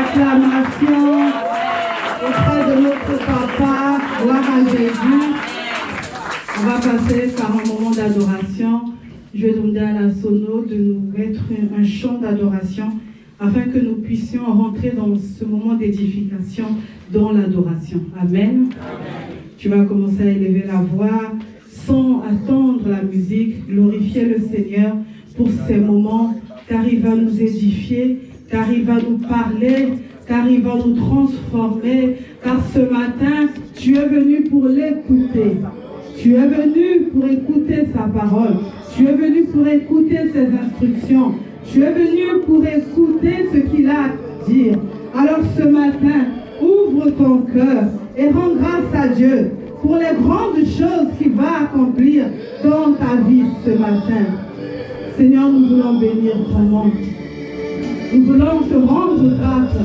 acclamations auprès de notre Papa. Gloire à Jésus. On va passer par un moment d'adoration. Je vais demander à la sono de nous mettre un chant d'adoration afin que nous puissions rentrer dans ce moment d'édification dans l'adoration. Amen. Tu vas commencer à élever la voix sans attendre la musique, glorifier le Seigneur pour ces moments, car il va nous édifier, car il va nous parler, car il va nous transformer, car ce matin, tu es venu pour l'écouter. Tu es venu pour écouter sa parole. Tu es venu pour écouter ses instructions. Tu es venu pour écouter ce qu'il a à dire. Alors ce matin, ouvre ton cœur et rends grâce à Dieu pour les grandes choses qu'il va accomplir dans ta vie ce matin. Seigneur, nous voulons bénir ton nom. Nous voulons te rendre grâce.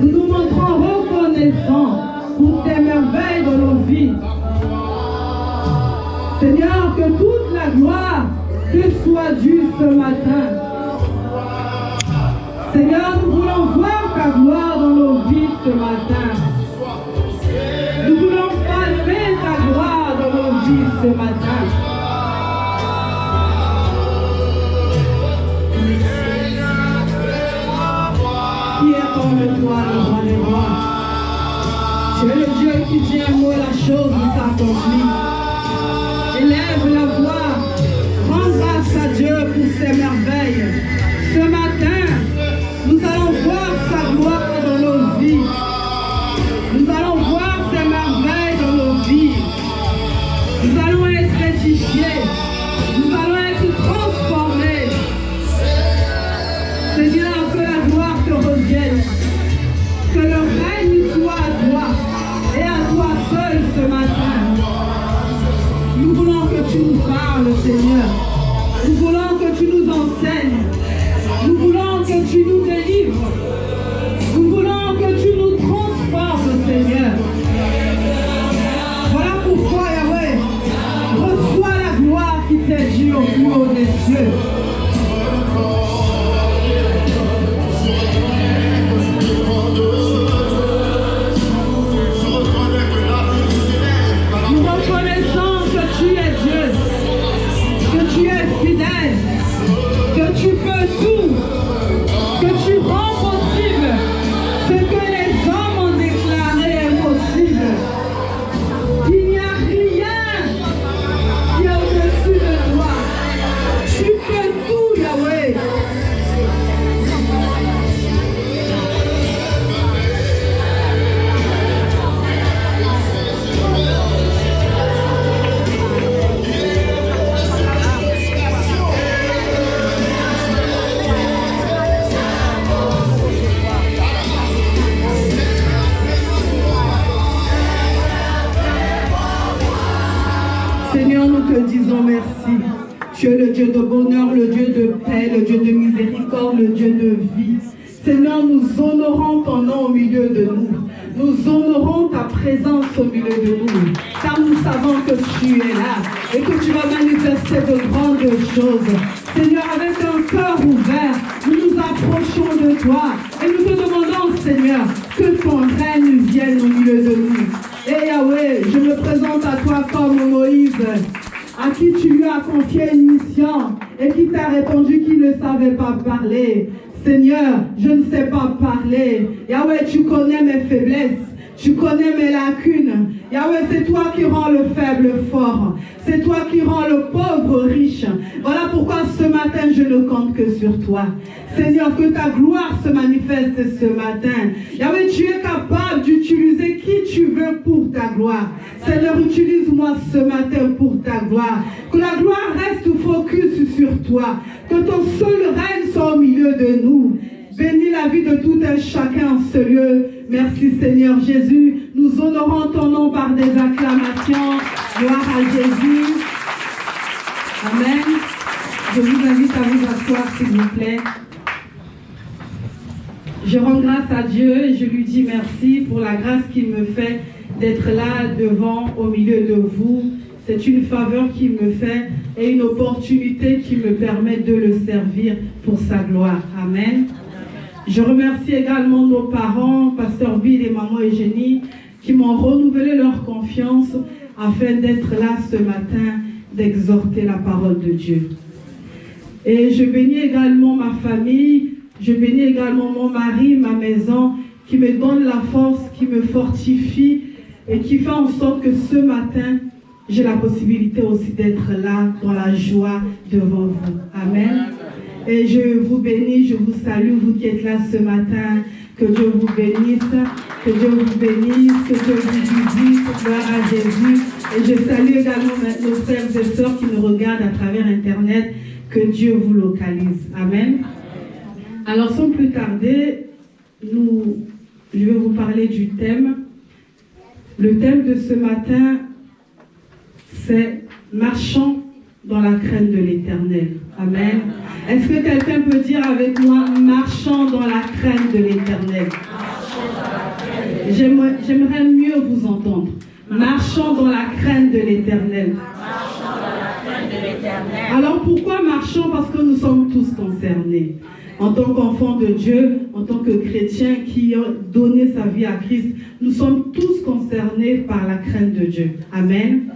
Nous nous montrons reconnaissants pour tes merveilles dans nos vies. Seigneur, que toute la gloire te soit due ce matin. Seigneur, nous voulons voir ta gloire dans nos vies ce matin. Nous voulons palper ta gloire dans nos vies ce matin. Qui est comme toi, le roi des rois? Tu es le Dieu qui dit un mot, la chose s'accomplit. Élève la voix, rends grâce à Dieu pour ses merveilles. Ce matin, nous allons voir sa gloire dans nos vies. Nous allons voir ses merveilles dans nos vies. Nous allons être édifiés. Nous allons être transformés. Seigneur, que la gloire te revienne. Que le règne soit à toi et à toi seul ce matin. Nous voulons que tu nous parles, Seigneur. Nous voulons que tu nous enseignes. Nous voulons que tu nous délivres. Nous voulons que tu nous transformes, Seigneur. Voilà pourquoi, Yahweh, reçois la gloire qui t'est due au plus haut des cieux. Nous reconnaissons que tu es Dieu, que tu es fidèle, que tu peux tout, que tu rends possible ce que les hommes ont déclaré impossible. Il n'y a rien qui est au-dessus de toi. Tu peux tout, Yahweh. Seigneur, nous te disons merci. Tu es le Dieu de bonheur, le Dieu de paix, le Dieu de miséricorde, le Dieu de vie. Seigneur, nous honorons ton nom au milieu de nous. Nous honorons ta présence au milieu de nous. Car nous savons que tu es là et que tu vas manifester de grandes choses. Seigneur, avec un cœur ouvert, nous nous approchons de toi et nous te demandons, Seigneur, que ton règne vienne au milieu de nous. Et Yahweh, je me présente à toi comme Moïse, à qui tu lui as confié une mission et qui t'a répondu qu'il ne savait pas parler. Seigneur, je ne sais pas parler. Yahweh, tu connais mes faiblesses. Tu connais mes lacunes. Yahweh, c'est toi qui rends le faible fort. C'est toi qui rends le pauvre riche. Voilà pourquoi ce matin, je ne compte que sur toi. Seigneur, que ta gloire se manifeste ce matin. Yahweh, tu es capable d'utiliser qui tu veux pour ta gloire. Seigneur, utilise-moi ce matin pour ta gloire. Que la gloire reste focus sur toi. Que ton seul règne soit au milieu de nous. Bénis la vie de tout un chacun en ce lieu. Merci Seigneur Jésus. Nous honorons ton nom par des acclamations. Gloire à Jésus. Amen. Je vous invite à vous asseoir s'il vous plaît. Je rends grâce à Dieu et je lui dis merci pour la grâce qu'il me fait d'être là devant, au milieu de vous. C'est une faveur qu'il me fait et une opportunité qui me permet de le servir pour sa gloire. Amen. Je remercie également nos parents, Pasteur Bill et Maman Eugénie, qui m'ont renouvelé leur confiance afin d'être là ce matin, d'exhorter la parole de Dieu. Et je bénis également ma famille, je bénis également mon mari, ma maison, qui me donne la force, qui me fortifie et qui fait en sorte que ce matin, j'ai la possibilité aussi d'être là dans la joie devant vous. Amen. Et je vous bénis, je vous salue, vous qui êtes là ce matin. Que Dieu vous bénisse, que Dieu vous bénisse, que Dieu vous visite, gloire à Jésus. Et je salue également nos frères et sœurs qui nous regardent à travers Internet. Que Dieu vous localise. Amen. Alors sans plus tarder, je vais vous parler du thème. Le thème de ce matin, c'est « Marchons dans la crainte de l'Éternel ». Amen. Est-ce que quelqu'un peut dire avec moi « Marchons dans la crainte de l'Éternel ». J'aimerais mieux vous entendre. Marchons dans la crainte de l'Éternel. Alors pourquoi marchons? Parce que nous sommes tous concernés. En tant qu'enfants de Dieu, en tant que chrétiens qui ont donné sa vie à Christ, nous sommes tous concernés par la crainte de Dieu. Amen.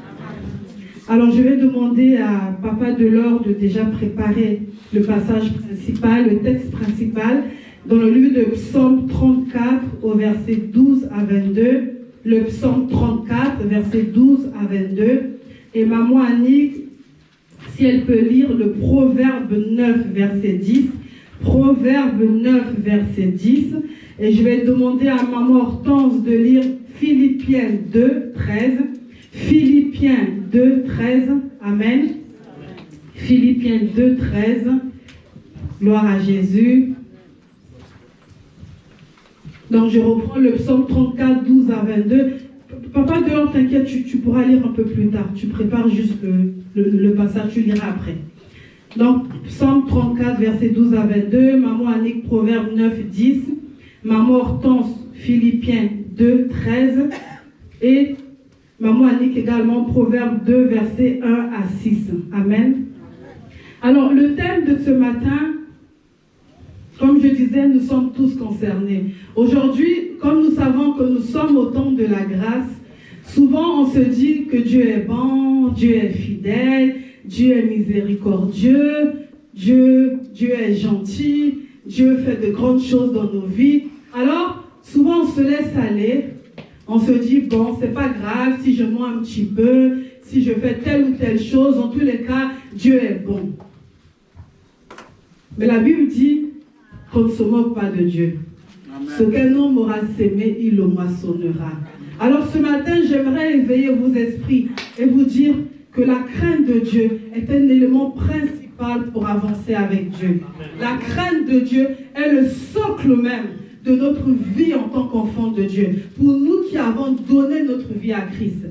Alors je vais demander à Papa Delors de déjà préparer le passage principal, le texte principal, dans le livre de Psaume 34 au verset 12 à 22. Le Psaume 34, verset 12 à 22. Et Maman Annick, si elle peut lire le Proverbe 9, verset 10. Proverbe 9, verset 10. Et je vais demander à Maman Hortense de lire Philippiens 2, 13. Philippiens 2, 13. Amen. Philippiens 2, 13. Gloire à Jésus. Donc je reprends le psaume 34, 12 à 22. Papa dehors, t'inquiète, tu pourras lire un peu plus tard. Tu prépares juste le passage, tu liras après. Donc, psaume 34, verset 12 à 22. Maman Annick, Proverbe 9, 10. Maman Hortense, Philippiens 2, 13. Et Maman Annick également, Proverbe 2, verset 1 à 6. Amen. Alors, le thème de ce matin, comme je disais, nous sommes tous concernés. Aujourd'hui, comme nous savons que nous sommes au temps de la grâce, souvent on se dit que Dieu est bon, Dieu est fidèle, Dieu est miséricordieux, Dieu est gentil, Dieu fait de grandes choses dans nos vies. Alors, souvent on se laisse aller, on se dit, bon, c'est pas grave si je mens un petit peu, si je fais telle ou telle chose, en tous les cas, Dieu est bon. Mais la Bible dit qu'on ne se moque pas de Dieu. Amen. Ce qu'un homme aura sémé, il le moissonnera. Alors ce matin, j'aimerais éveiller vos esprits et vous dire que la crainte de Dieu est un élément principal pour avancer avec Dieu. La crainte de Dieu est le socle même de notre vie en tant qu'enfant de Dieu. Pour nous qui avons donné notre vie à Christ.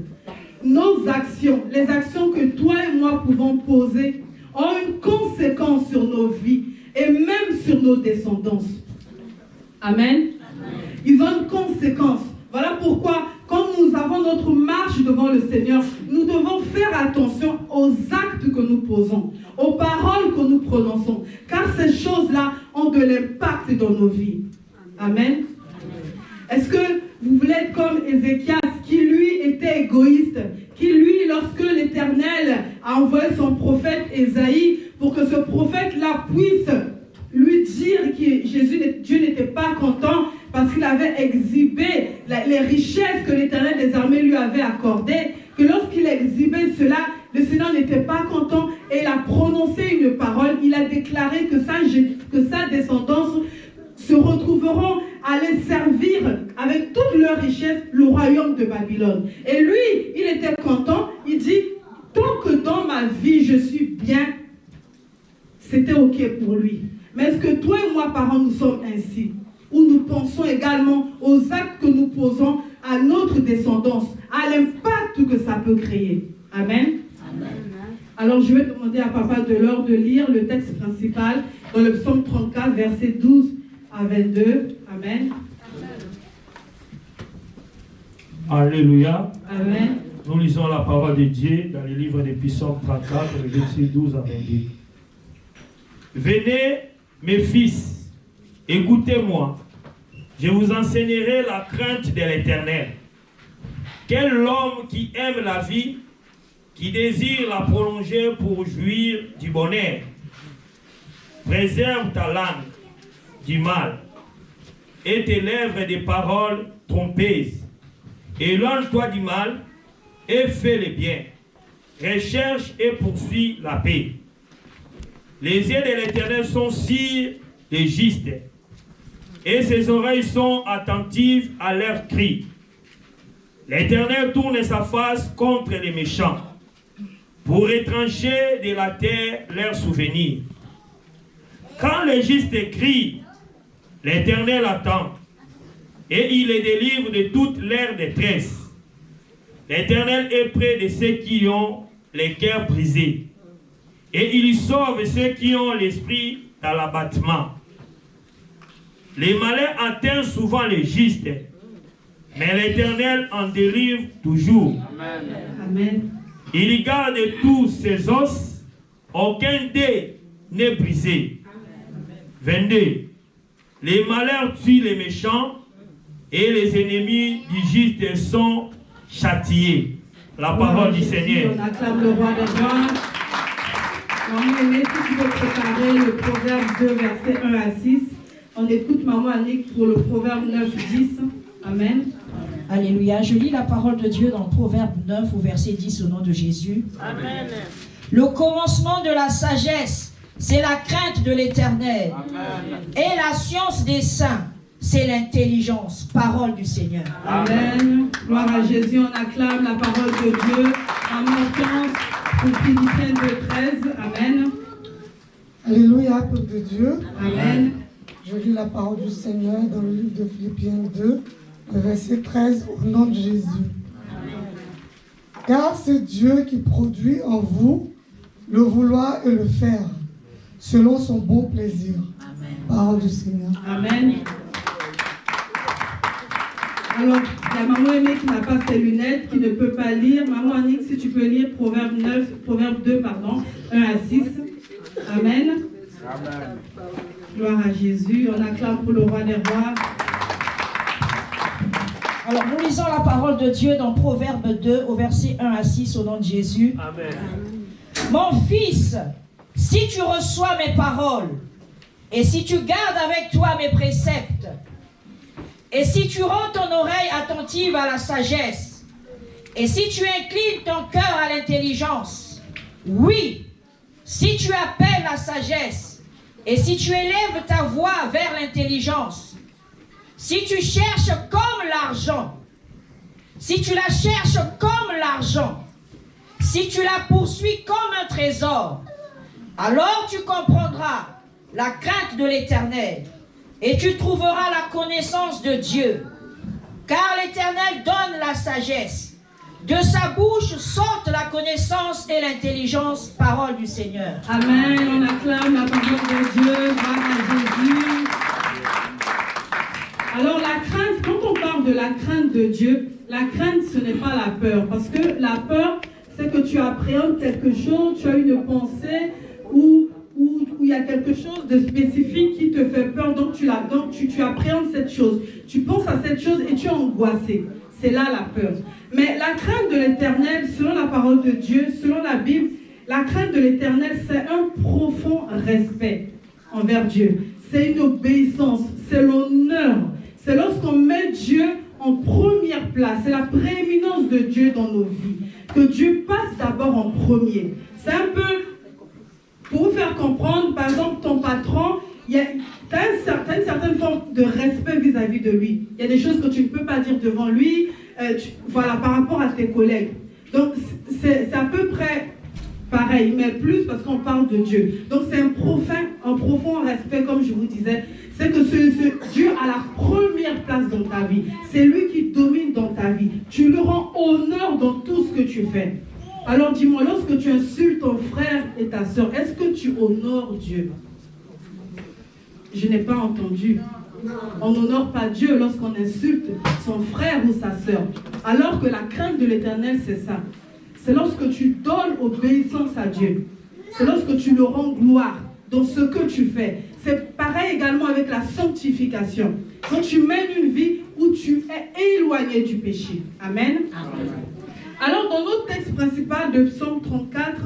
Nos actions, les actions que toi et moi pouvons poser, ont une conséquence sur nos vies et même sur nos descendances. Amen. Amen. Ils ont une conséquence. Voilà pourquoi, quand nous avons notre marche devant le Seigneur, nous devons faire attention aux actes que nous posons, aux paroles que nous prononçons, car ces choses-là ont de l'impact dans nos vies. Amen. Amen. Est-ce que vous voulez être comme Ézéchias, qui lui était égoïste, qui lui, lorsque l'Éternel a envoyé son prophète Ésaïe, pour que ce prophète-là puisse lui dire que Dieu n'était pas content parce qu'il avait exhibé les richesses que l'Éternel des armées lui avait accordées, que lorsqu'il exhibait cela, le Seigneur n'était pas content et il a prononcé une parole, il a déclaré que sa descendance se retrouveront à les servir avec toute leur richesse le royaume de Babylone. Et lui, il était content, il dit, tant que dans ma vie je suis bien, c'était ok pour lui. Mais est-ce que toi et moi, parents, nous sommes ainsi? Où nous pensons également aux actes que nous posons à notre descendance, à l'impact que ça peut créer. Amen. Amen. Alors je vais demander à Papa Delors de lire le texte principal dans le psaume 34, verset 12 à 22. Amen. Alléluia. Amen. Nous lisons la parole de Dieu dans le livre des psaumes 34, verset 12 à 22. Venez, mes fils, Écoutez-moi, je vous enseignerai la crainte de l'Éternel. Quel homme qui aime la vie, qui désire la prolonger pour jouir du bonheur. Préserve ta langue du mal et tes lèvres des paroles trompeuses. Éloigne-toi du mal et fais le bien. Recherche et poursuis la paix. Les yeux de l'Éternel sont sur les justes, et ses oreilles sont attentives à leurs cris. L'Éternel tourne sa face contre les méchants, pour étrancher de la terre leurs souvenirs. Quand les justes crient, l'Éternel attend, et il les délivre de toute leur détresse. L'Éternel est près de ceux qui ont les cœurs brisés, et il sauve ceux qui ont l'esprit dans l'abattement. Les malins atteignent souvent les justes, mais l'Éternel en délivre toujours. Amen. Amen. Il garde tous ses os, aucun d'eux n'est brisé. 22. Les malheurs tuent les méchants, et les ennemis du juste sont châtiés. La parole du Seigneur. On acclame le roi des rois. Maman aimée, si tu veux préparer le proverbe 2, versets 1 à 6, on écoute Maman Annick pour le proverbe 9, 10. Amen. Alléluia. Je lis la parole de Dieu dans Proverbe 9 au verset 10 au nom de Jésus. Amen. Le commencement de la sagesse, c'est la crainte de l'Éternel. Et la science des saints, c'est l'intelligence. Parole du Seigneur. Amen. Gloire à Jésus. On acclame la parole de Dieu en Marc pour Philippiens 2, 13. Amen. Alléluia, peuple de Dieu. Amen. Je lis la parole du Seigneur dans le livre de Philippiens 2, verset 13, au nom de Jésus. Car c'est Dieu qui produit en vous le vouloir et le faire, selon son bon plaisir. Amen. Parole du Seigneur. Amen. Alors, il y a Maman Aimée qui n'a pas ses lunettes, qui ne peut pas lire. Maman Annick, si tu peux lire Proverbe 2, 1 à 6. Amen. Amen. Gloire à Jésus. On acclame pour le roi des rois. Alors, nous lisons la parole de Dieu dans Proverbe 2 au verset 1 à 6 au nom de Jésus. Amen. Mon fils, si tu reçois mes paroles, et si tu gardes avec toi mes préceptes, et si tu rends ton oreille attentive à la sagesse, et si tu inclines ton cœur à l'intelligence, oui, si tu appelles la sagesse, et si tu élèves ta voix vers l'intelligence, si tu cherches comme l'argent, si tu la cherches comme l'argent, si tu la poursuis comme un trésor, alors tu comprendras la crainte de l'Éternel et tu trouveras la connaissance de Dieu. Car l'Éternel donne la sagesse. De sa bouche sortent la connaissance et l'intelligence, parole du Seigneur. Amen. On acclame la parole de Dieu. Gloire à Jésus. Alors la crainte, quand on parle de la crainte de Dieu, la crainte ce n'est pas la peur. Parce que la peur, c'est que tu appréhendes quelque chose, tu as une pensée où il y a quelque chose de spécifique qui te fait peur, donc tu appréhendes cette chose. Tu penses à cette chose et tu es angoissé. C'est là la peur. Mais la crainte de l'Éternel, selon la parole de Dieu, selon la Bible, la crainte de l'Éternel, c'est un profond respect envers Dieu. C'est une obéissance, c'est l'honneur. C'est lorsqu'on met Dieu en première place. C'est la prééminence de Dieu dans nos vies. Que Dieu passe d'abord en premier. C'est un peu, pour vous faire comprendre, par exemple, ton patron, tu as une certaine forme de respect vis-à-vis de lui. Il y a des choses que tu ne peux pas dire devant lui, voilà, par rapport à tes collègues. Donc, c'est à peu près pareil, mais plus parce qu'on parle de Dieu. Donc, c'est un profond respect, comme je vous disais. C'est que ce Dieu a la première place dans ta vie. C'est lui qui domine dans ta vie. Tu le rends honneur dans tout ce que tu fais. Alors, dis-moi, lorsque tu insultes ton frère et ta soeur, est-ce que tu honores Dieu? Je n'ai pas entendu. On n'honore pas Dieu lorsqu'on insulte son frère ou sa sœur. Alors que la crainte de l'Éternel, c'est ça. C'est lorsque tu donnes obéissance à Dieu. C'est lorsque tu le rends gloire. dans ce que tu fais. C'est pareil également avec la sanctification. Quand tu mènes une vie où tu es éloigné du péché. Amen. Amen. Alors, dans notre texte principal de Psaume 34,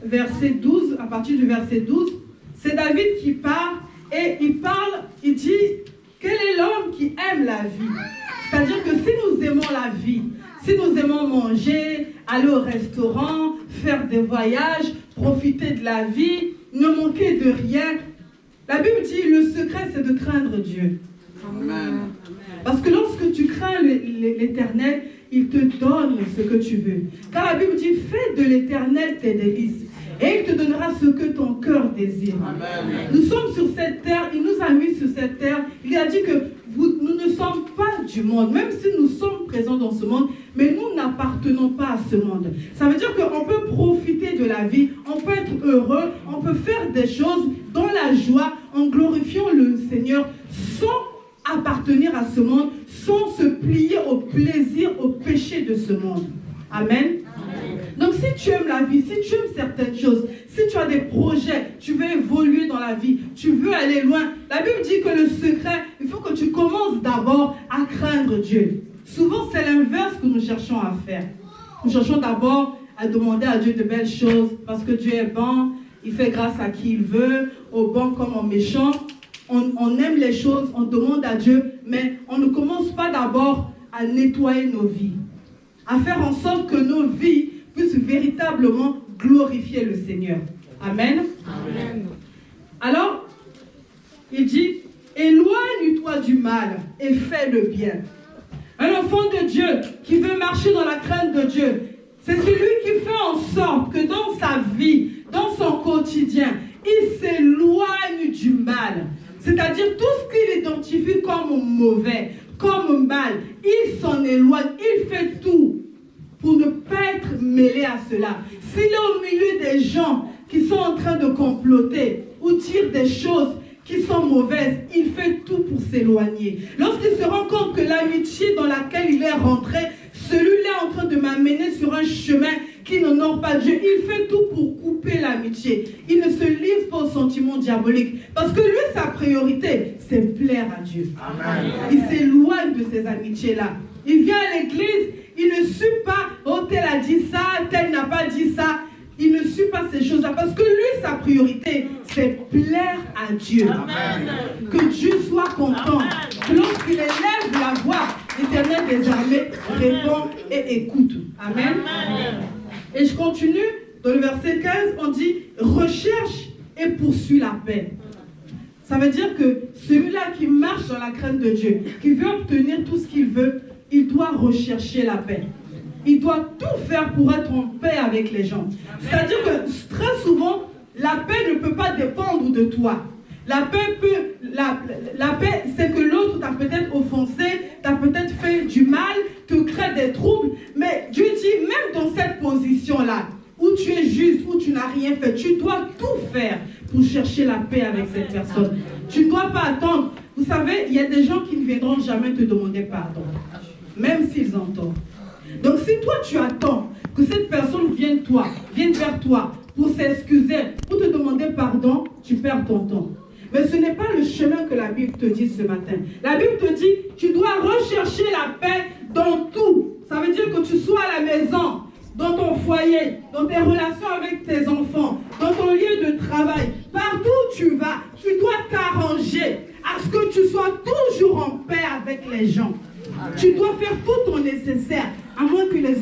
verset 12, à partir du verset 12, c'est David qui parle et il dit, quel est l'homme qui aime la vie? C'est-à-dire que si nous aimons la vie, si nous aimons manger, aller au restaurant, faire des voyages, profiter de la vie, ne manquer de rien, la Bible dit, le secret c'est de craindre Dieu. Amen. Parce que lorsque tu crains l'Éternel, il te donne ce que tu veux. Car la Bible dit, fais de l'Éternel tes délices. Et il te donnera ce que ton cœur désire. Amen. Nous sommes sur cette terre, il nous a mis sur cette terre. Il a dit que nous ne sommes pas du monde, même si nous sommes présents dans ce monde, mais nous n'appartenons pas à ce monde. Ça veut dire qu'on peut profiter de la vie, on peut être heureux, on peut faire des choses dans la joie, en glorifiant le Seigneur, sans appartenir à ce monde, sans se plier au plaisir, au péché de ce monde. Amen. Donc si tu aimes la vie, si tu aimes certaines choses, si tu as des projets, tu veux évoluer dans la vie, tu veux aller loin, la Bible dit que le secret, il faut que tu commences d'abord à craindre Dieu. Souvent c'est l'inverse que nous cherchons à faire. Nous cherchons d'abord à demander à Dieu de belles choses parce que Dieu est bon, il fait grâce à qui il veut, au bon comme au méchant. On aime les choses, on demande à Dieu, mais on ne commence pas d'abord à nettoyer nos vies, à faire en sorte que nos vies puissent véritablement glorifier le Seigneur. Amen. Amen. Alors, il dit, éloigne-toi du mal et fais le bien. Un enfant de Dieu qui veut marcher dans la crainte de Dieu, c'est celui qui fait en sorte que dans sa vie, dans son quotidien, il s'éloigne du mal. C'est-à-dire tout ce qu'il identifie comme mauvais, comme mal, il s'en éloigne, il fait tout pour ne pas être mêlé à cela. S'il est au milieu des gens qui sont en train de comploter ou dire des choses qui sont mauvaises, il fait tout pour s'éloigner. Lorsqu'il se rend compte que l'amitié dans laquelle il est rentré, celui-là est en train de m'amener sur un chemin qui n'honore pas Dieu, il fait tout pour couper l'amitié. Il ne se livre pas aux sentiments diaboliques. Parce que lui, sa priorité, c'est plaire à Dieu. Amen. Il s'éloigne de ces amitiés-là. Il vient à l'église, il ne suit pas, oh, tel a dit ça, tel n'a pas dit ça. Il ne suit pas ces choses-là. Parce que lui, sa priorité, c'est plaire à Dieu. Amen. Que Dieu soit content. Amen. Que lorsqu'il élève la voix, l'Éternel des armées répond et écoute. Amen. Amen. Et je continue, dans le verset 15, on dit « Recherche et poursuis la paix ». Ça veut dire que celui-là qui marche dans la crainte de Dieu, qui veut obtenir tout ce qu'il veut, il doit rechercher la paix. Il doit tout faire pour être en paix avec les gens. C'est-à-dire que très souvent, la paix ne peut pas dépendre de toi. La paix, c'est que l'autre t'a peut-être offensé, t'a peut-être fait du mal, te crée des troubles. Mais Dieu dit, même dans cette position-là, où tu es juste, où tu n'as rien fait, tu dois tout faire pour chercher la paix avec cette personne. Tu ne dois pas attendre. Vous savez, il y a des gens qui ne viendront jamais te demander pardon, même s'ils ont tort. Donc si toi tu attends que cette personne vienne vers toi pour s'excuser, pour te demander pardon, tu perds ton temps. Mais ce n'est pas le chemin que la Bible te dit ce matin. La Bible te dit, tu dois rechercher la paix dans tout. Ça veut dire que tu sois à la maison, dans ton foyer, dans tes relations avec tes enfants, dans ton lieu de travail, partout où tu vas, tu dois t'arranger à ce que tu sois toujours en paix avec les gens. Tu dois faire tout ton nécessaire, à moins que les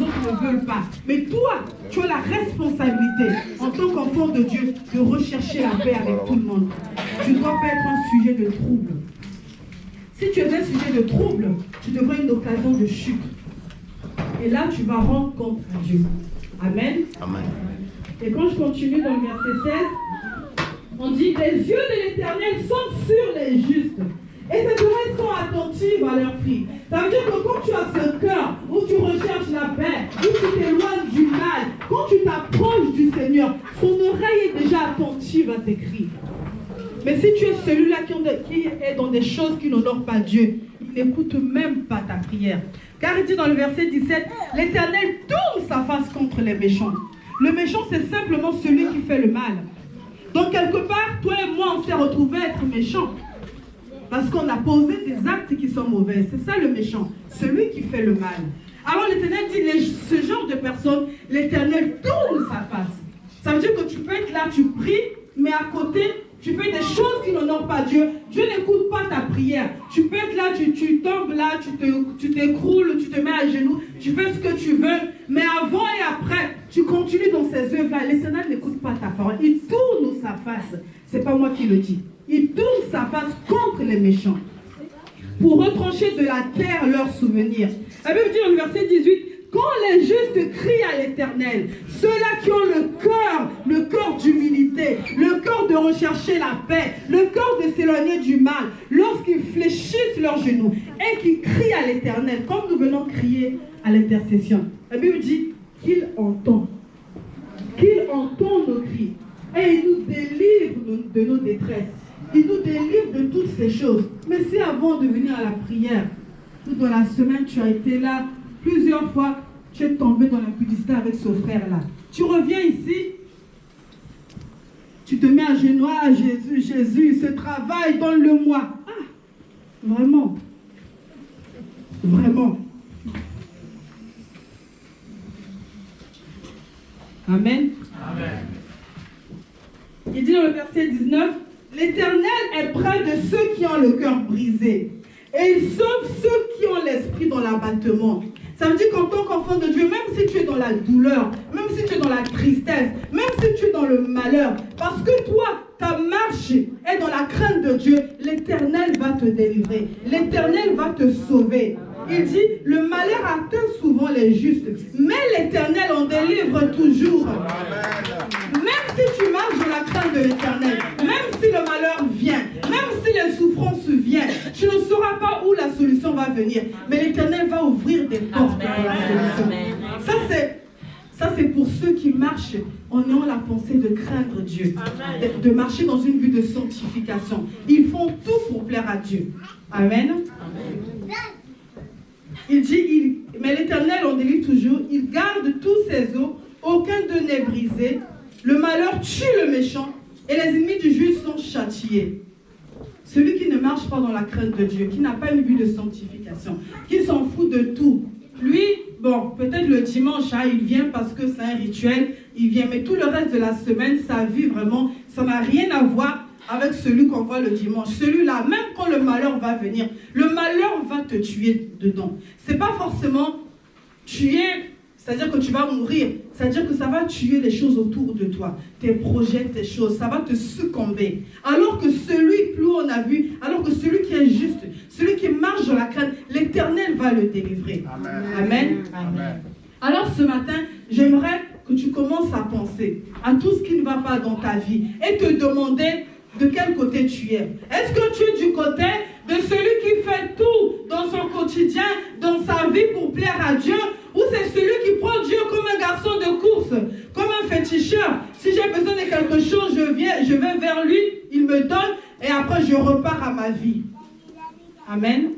autres ne veulent pas. Mais toi, tu as la responsabilité, en tant qu'enfant de Dieu, de rechercher la paix avec tout le monde. Tu ne dois pas être un sujet de trouble. Si tu es un sujet de trouble, tu devrais une occasion de chute. Et là, tu vas rendre compte à Dieu. Amen. Amen. Et quand je continue dans le verset 16, on dit, les yeux de l'Éternel sont sur les justes. Et ces oreilles sont attentives à leur cri. Ça veut dire que quand tu as ce cœur où tu recherches la paix, où tu t'éloignes du mal, quand tu t'approches du Seigneur, son oreille est déjà attentive à tes cris. Mais si tu es celui-là qui est dans des choses qui n'honorent pas Dieu, il n'écoute même pas ta prière. Car il dit dans le verset 17, l'Éternel tourne sa face contre les méchants. Le méchant, c'est simplement celui qui fait le mal. Donc quelque part, toi et moi, on s'est retrouvés à être méchants. Parce qu'on a posé des actes qui sont mauvais. C'est ça le méchant, celui qui fait le mal. Alors l'Éternel dit, ce genre de personne, l'Éternel tourne sa face. Ça veut dire que tu peux être là, tu pries, mais à côté, tu fais des choses qui n'honorent pas Dieu. Dieu n'écoute pas ta prière. Tu peux être là, tu tombes là, tu t'écroules, tu te mets à genoux, tu fais ce que tu veux, mais avant et après, tu continues dans ces œuvres-là. L'Éternel n'écoute pas ta parole. Il tourne sa face. C'est pas moi qui le dis. Il tourne sa face contre les méchants pour retrancher de la terre leurs souvenirs. La Bible dit dans le verset 18, quand les justes crient à l'Éternel, ceux-là qui ont le cœur d'humilité, le cœur de rechercher la paix, le cœur de s'éloigner du mal, lorsqu'ils fléchissent leurs genoux et qu'ils crient à l'Éternel, comme nous venons crier à l'intercession, la Bible dit qu'il entend nos cris et il nous délivre de nos détresses. Il nous délivre de toutes ces choses. Mais si avant de venir à la prière, ou dans la semaine, tu as été là plusieurs fois, tu es tombé dans l'impudicité avec ce frère-là. Tu reviens ici, tu te mets à genoux, ah Jésus, Jésus, ce travail, donne-le-moi. Ah, vraiment. Vraiment. Amen. Amen. Il dit dans le verset 19, l'Éternel est près de ceux qui ont le cœur brisé et il sauve ceux qui ont l'esprit dans l'abattement. Ça veut dire qu'en tant qu'enfant de Dieu, même si tu es dans la douleur, même si tu es dans la tristesse, même si tu es dans le malheur, parce que toi, ta marche est dans la crainte de Dieu, l'Éternel va te délivrer, l'Éternel va te sauver. Il dit, le malheur atteint souvent les justes, mais l'Éternel en délivre toujours. Même si tu marches dans la crainte de l'Éternel, même si le malheur vient, même si les souffrances viennent, tu ne sauras pas où la solution va venir. Mais l'Éternel va ouvrir des portes pour la solution. Ça, c'est pour ceux qui marchent en ayant la pensée de craindre Dieu, de marcher dans une vue de sanctification. Ils font tout pour plaire à Dieu. Amen. Il dit, mais l'Éternel en délivre toujours, il garde tous ses os, aucun d'eux n'est brisé. Le malheur tue le méchant et les ennemis du juste sont châtiés. Celui qui ne marche pas dans la crainte de Dieu, qui n'a pas une vue de sanctification, qui s'en fout de tout. Lui, bon, peut-être le dimanche, hein, il vient parce que c'est un rituel, il vient, mais tout le reste de la semaine, sa vie vraiment, ça n'a rien à voir avec celui qu'on voit le dimanche. Celui-là, même quand le malheur va venir, le malheur va te tuer dedans. C'est pas forcément tuer, c'est-à-dire que tu vas mourir, c'est-à-dire que ça va tuer les choses autour de toi, tes projets, tes choses, ça va te succomber. Alors que celui, plus on a vu, alors que celui qui est juste, celui qui marche dans la crainte, l'Éternel va le délivrer. Amen. Amen. Amen. Alors ce matin, j'aimerais que tu commences à penser à tout ce qui ne va pas dans ta vie et te demander de quel côté tu es. Est-ce que tu es du côté de celui qui fait tout dans son quotidien, dans sa vie pour plaire à Dieu, ou c'est celui qui prend Dieu comme un garçon de course, comme un féticheur? Si j'ai besoin de quelque chose, je vais vers lui, il me donne, et après je repars à ma vie. Amen.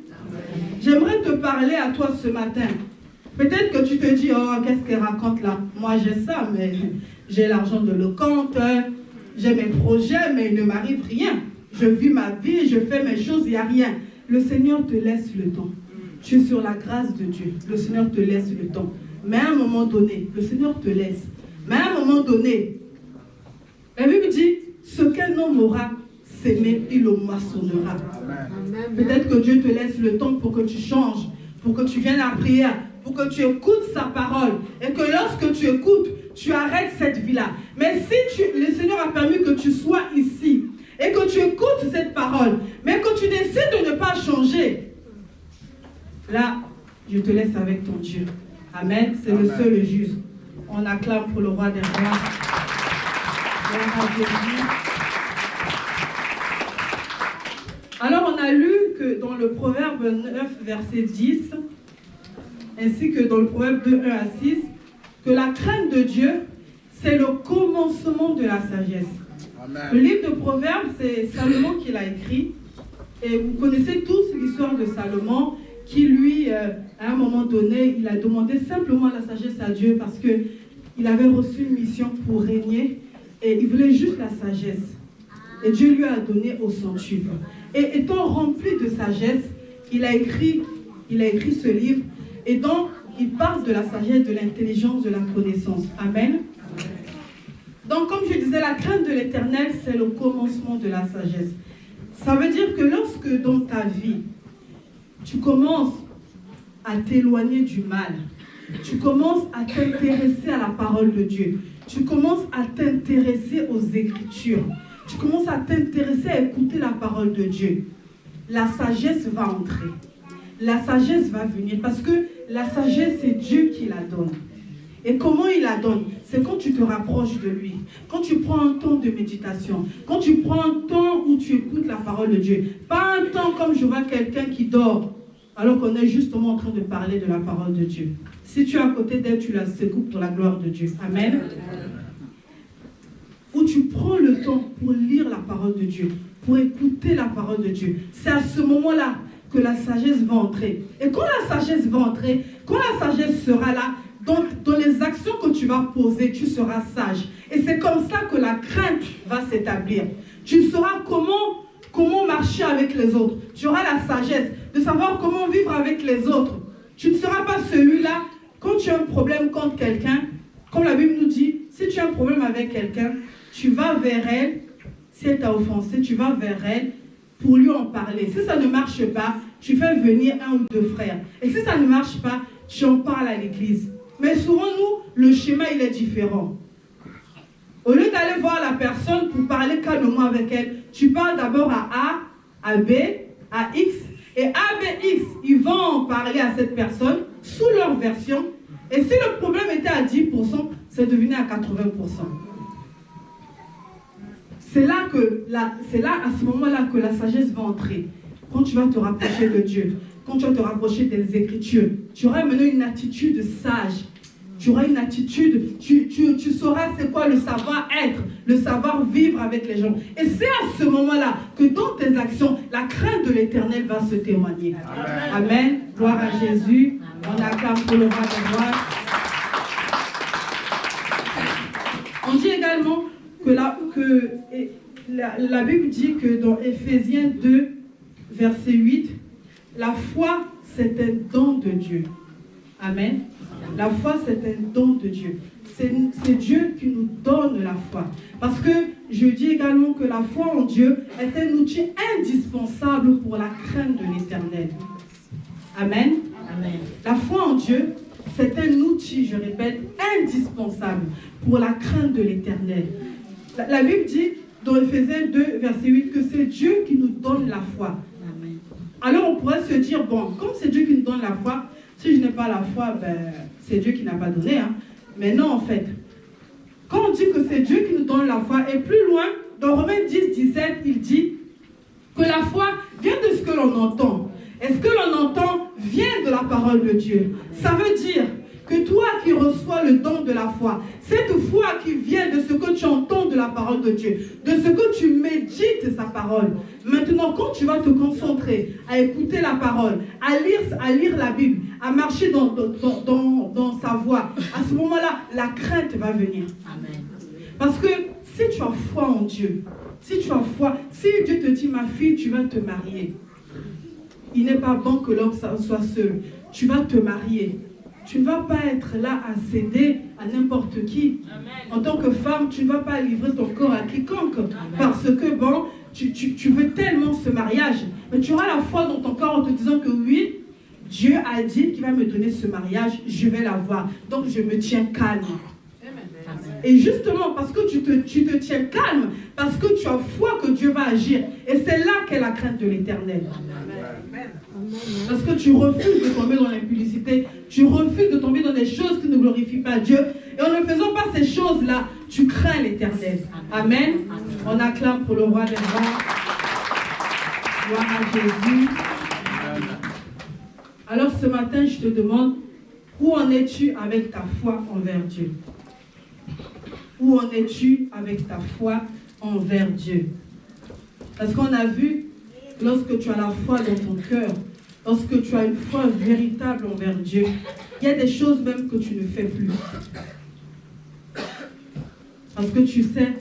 J'aimerais te parler à toi ce matin. Peut-être que tu te dis, oh, qu'est-ce qu'elle raconte là? Moi j'ai ça, mais j'ai l'argent de le compte, j'ai mes projets, mais il ne m'arrive rien. Je vis ma vie, je fais mes choses, il n'y a rien. Le Seigneur te laisse le temps. Tu es sur la grâce de Dieu. Le Seigneur te laisse le temps. Mais à un moment donné, le Seigneur te laisse. Mais à un moment donné, la Bible dit, ce qu'un homme aura s'aimer, il le moissonnera. Peut-être que Dieu te laisse le temps pour que tu changes, pour que tu viennes à la prière, pour que tu écoutes sa parole. Et que lorsque tu écoutes, tu arrêtes cette vie-là. Mais si le Seigneur a permis que tu sois ici, et que tu écoutes cette parole, mais que tu décides de ne pas changer, là, je te laisse avec ton Dieu. Amen. C'est le seul juste. On acclame pour le roi des rois. Alors, on a lu que dans le Proverbe 9, verset 10, ainsi que dans le Proverbe 2, 1 à 6, que la crainte de Dieu, c'est le commencement de la sagesse. Amen. Le livre de Proverbes, c'est Salomon qui l'a écrit. Et vous connaissez tous l'histoire de Salomon, qui lui, à un moment donné, il a demandé simplement la sagesse à Dieu parce qu'il avait reçu une mission pour régner. Et il voulait juste la sagesse. Et Dieu lui a donné au centuple. Et étant rempli de sagesse, il a écrit ce livre. Et donc, il parle de la sagesse, de l'intelligence, de la connaissance. Amen. Donc, comme je disais, la crainte de l'Éternel, c'est le commencement de la sagesse. Ça veut dire que lorsque dans ta vie, tu commences à t'éloigner du mal, tu commences à t'intéresser à la parole de Dieu, tu commences à t'intéresser aux Écritures, tu commences à t'intéresser à écouter la parole de Dieu, la sagesse va entrer. La sagesse va venir parce que la sagesse, c'est Dieu qui la donne. Et comment il la donne? C'est quand tu te rapproches de lui, quand tu prends un temps de méditation, quand tu prends un temps où tu écoutes la parole de Dieu. Pas un temps comme je vois quelqu'un qui dort, alors qu'on est justement en train de parler de la parole de Dieu. Si tu es à côté d'elle, tu la secoues pour la gloire de Dieu. Amen. Où tu prends le temps pour lire la parole de Dieu, pour écouter la parole de Dieu. C'est à ce moment-là que la sagesse va entrer. Et quand la sagesse va entrer, quand la sagesse sera là, dans les actions que tu vas poser, tu seras sage. Et c'est comme ça que la crainte va s'établir. Tu sauras comment marcher avec les autres. Tu auras la sagesse de savoir comment vivre avec les autres. Tu ne seras pas celui-là, quand tu as un problème contre quelqu'un, comme la Bible nous dit, si tu as un problème avec quelqu'un, tu vas vers elle, si elle t'a offensé, tu vas vers elle pour lui en parler. Si ça ne marche pas, tu fais venir un ou deux frères. Et si ça ne marche pas, tu en parles à l'église. Mais souvent, nous, le schéma, il est différent. Au lieu d'aller voir la personne pour parler calmement avec elle, tu parles d'abord à A, à B, à X. Et A, B, X, ils vont en parler à cette personne sous leur version. Et si le problème était à 10%, c'est devenu à 80%. C'est là, à ce moment-là, que la sagesse va entrer. Quand tu vas te rapprocher de Dieu, quand tu vas te rapprocher des Écritures, tu auras maintenant une attitude sage. Tu auras une attitude, tu sauras c'est quoi le savoir-être, le savoir-vivre avec les gens. Et c'est à ce moment-là que dans tes actions, la crainte de l'Éternel va se témoigner. Amen. Amen. Gloire à Jésus. Amen. On acclame pour le roi de gloire. On dit également que la Bible dit que dans Éphésiens 2, verset 8, la foi, c'est un don de Dieu. Amen. La foi, c'est un don de Dieu. C'est Dieu qui nous donne la foi. Parce que je dis également que la foi en Dieu est un outil indispensable pour la crainte de l'Éternel. Amen. Amen. La foi en Dieu, c'est un outil, je répète, indispensable pour la crainte de l'Éternel. La Bible dit dans Éphésiens 2, verset 8, que c'est Dieu qui nous donne la foi. Amen. Alors on pourrait se dire, bon, comme c'est Dieu qui nous donne la foi, si je n'ai pas la foi, c'est Dieu qui n'a pas donné. Hein. Mais non, en fait. Quand on dit que c'est Dieu qui nous donne la foi, et plus loin, dans Romains 10, 17, il dit que la foi vient de ce que l'on entend. Et ce que l'on entend vient de la parole de Dieu. Ça veut dire que toi qui reçois le don de la foi, cette foi qui vient de ce que tu entends de la parole de Dieu, de ce que tu médites sa parole. Maintenant, quand tu vas te concentrer à écouter la parole, à lire la Bible, à marcher dans sa voie, à ce moment-là, la crainte va venir. Amen. Parce que si tu as foi en Dieu, si Dieu te dit, ma fille, tu vas te marier, il n'est pas bon que l'homme soit seul. Tu vas te marier. Tu ne vas pas être là à céder à n'importe qui. Amen. En tant que femme, tu ne vas pas livrer ton corps à quiconque. Amen. Parce que, bon, tu veux tellement ce mariage. Mais tu auras la foi dans ton corps en te disant que oui, Dieu a dit qu'il va me donner ce mariage, je vais l'avoir. Donc, je me tiens calme. Amen. Et justement, parce que tu te tiens calme, parce que tu as foi que Dieu va agir. Et c'est là qu'est la crainte de l'Éternel. Parce que tu refuses de tomber dans l'impudicité, tu refuses de tomber dans des choses qui ne glorifient pas Dieu. Et en ne faisant pas ces choses-là, tu crains l'Éternel. Amen. On acclame pour le roi des rois. Gloire à Jésus. Alors ce matin, je te demande, où en es-tu avec ta foi envers Dieu? Où en es-tu avec ta foi envers Dieu? Parce qu'on a vu, lorsque tu as la foi dans ton cœur, lorsque tu as une foi véritable envers Dieu, il y a des choses même que tu ne fais plus. Parce que tu sais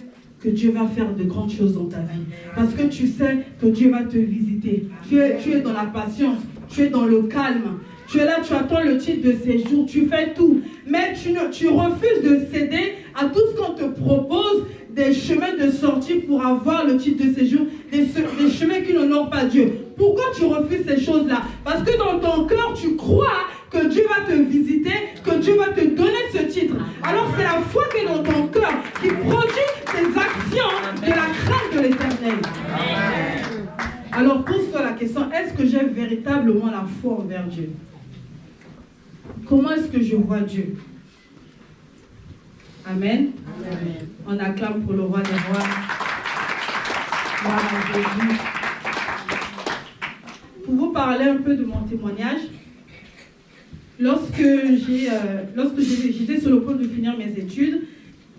que Dieu va faire de grandes choses dans ta vie. Parce que tu sais que Dieu va te visiter. Tu es dans la patience, tu es dans le calme. Tu es là, tu attends le titre de séjour, tu fais tout. Mais tu refuses de céder à tout ce qu'on te propose, des chemins de sortie pour avoir le titre de séjour, des chemins qui n'honorent pas Dieu. Pourquoi tu refuses ces choses-là? Parce que dans ton cœur, tu crois que Dieu va te visiter, que Dieu va te donner ce titre. Alors c'est la foi qui est dans ton cœur qui produit tes actions de la crainte de l'Éternel. Alors pose-toi la question, est-ce que j'ai véritablement la foi envers Dieu? Comment est-ce que je vois Dieu? Amen. Amen. On acclame pour le roi des rois. Gloire à Jésus. Pour vous parler un peu de mon témoignage, lorsque j'étais sur le point de finir mes études,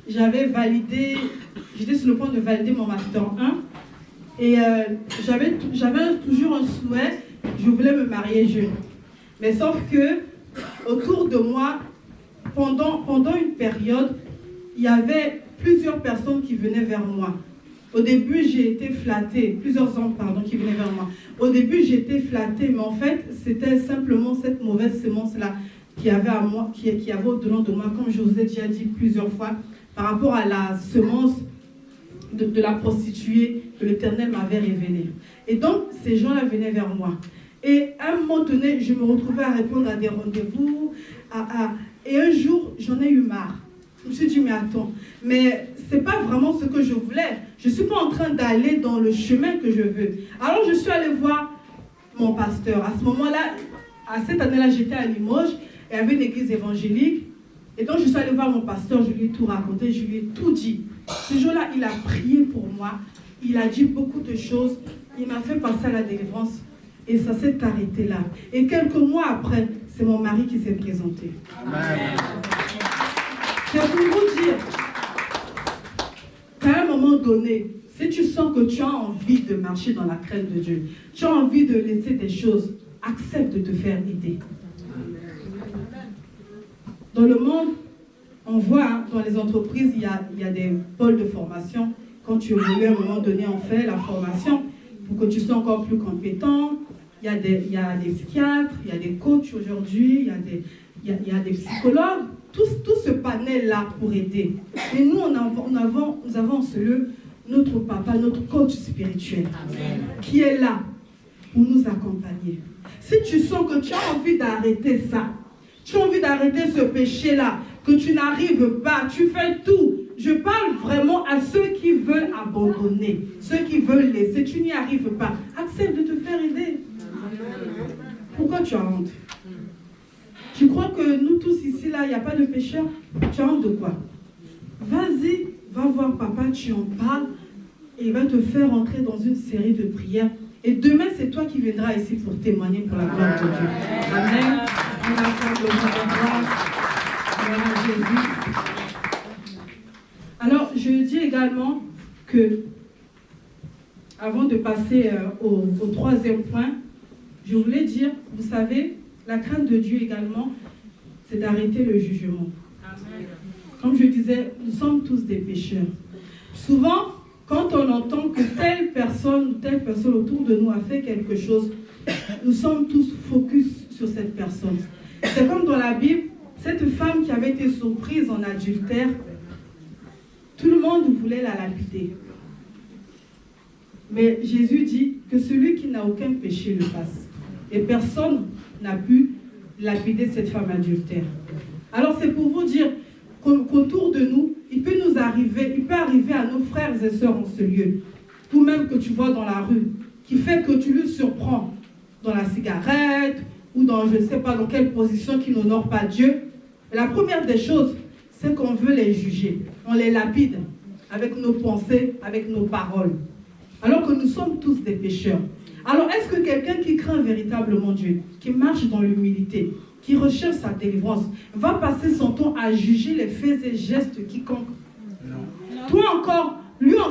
j'étais sur le point de valider mon master 1 et j'avais toujours un souhait, je voulais me marier jeune. Mais sauf que autour de moi, pendant une période, il y avait plusieurs personnes qui venaient vers moi. Au début, j'ai été flattée, plusieurs hommes, qui venaient vers moi. Au début, j'ai été flattée, mais en fait, c'était simplement cette mauvaise semence-là qui avait à moi, qui avait au-delà de moi, comme je vous ai déjà dit plusieurs fois, par rapport à la semence de la prostituée que l'Éternel m'avait révélée. Et donc, ces gens-là venaient vers moi. Et à un moment donné, je me retrouvais à répondre à des rendez-vous. Et un jour, j'en ai eu marre. Je me suis dit, mais attends, mais ce n'est pas vraiment ce que je voulais. Je ne suis pas en train d'aller dans le chemin que je veux. Alors, je suis allée voir mon pasteur. À ce moment-là, à cette année-là, j'étais à Limoges. Il y avait une église évangélique. Et donc, je suis allée voir mon pasteur. Je lui ai tout raconté. Je lui ai tout dit. Ce jour-là, il a prié pour moi. Il a dit beaucoup de choses. Il m'a fait passer à la délivrance. Et ça s'est arrêté là. Et quelques mois après, c'est mon mari qui s'est présenté. Amen. C'est pour vous dire qu'à un moment donné, si tu sens que tu as envie de marcher dans la crainte de Dieu, tu as envie de laisser des choses, accepte de te faire aider. Dans le monde, on voit, dans les entreprises, il y a des pôles de formation. Quand tu évolues à un moment donné, on fait la formation pour que tu sois encore plus compétent. Il y a des psychiatres, il y a des coachs aujourd'hui, il y a des psychologues. Tout ce panel-là pour aider. Et nous, nous avons en ce lieu notre papa, notre coach spirituel, Amen, qui est là pour nous accompagner. Si tu sens que tu as envie d'arrêter ça, tu as envie d'arrêter ce péché-là, que tu n'arrives pas, tu fais tout. Je parle vraiment à ceux qui veulent abandonner, ceux qui veulent laisser, tu n'y arrives pas. Accepte de te faire aider. Pourquoi tu as honte? Tu crois que nous tous ici, là, il n'y a pas de pécheurs? Tu as honte de quoi? Vas-y, va voir papa, tu en parles, et il va te faire entrer dans une série de prières. Et demain, c'est toi qui viendras ici pour témoigner pour la gloire de Dieu. Amen. On accorde le gloire à Jésus. Alors, je dis également que, avant de passer au troisième point, je voulais dire, vous savez, la crainte de Dieu également, c'est d'arrêter le jugement. Amen. Comme je disais, nous sommes tous des pécheurs. Souvent, quand on entend que telle personne autour de nous a fait quelque chose, nous sommes tous focus sur cette personne. C'est comme dans la Bible, cette femme qui avait été surprise en adultère, tout le monde voulait la lapider. Mais Jésus dit que celui qui n'a aucun péché le fasse. Et personne n'a pu lapider cette femme adultère. Alors c'est pour vous dire qu'autour de nous, il peut arriver à nos frères et sœurs en ce lieu, ou même que tu vois dans la rue, qui fait que tu le surprends dans la cigarette, ou dans je ne sais pas dans quelle position qui n'honore pas Dieu. Et la première des choses, c'est qu'on veut les juger. On les lapide avec nos pensées, avec nos paroles. Alors que nous sommes tous des pécheurs. Alors, est-ce que quelqu'un qui craint véritablement Dieu, qui marche dans l'humilité, qui recherche sa délivrance, va passer son temps à juger les faits et gestes quiconque? Non. Toi encore,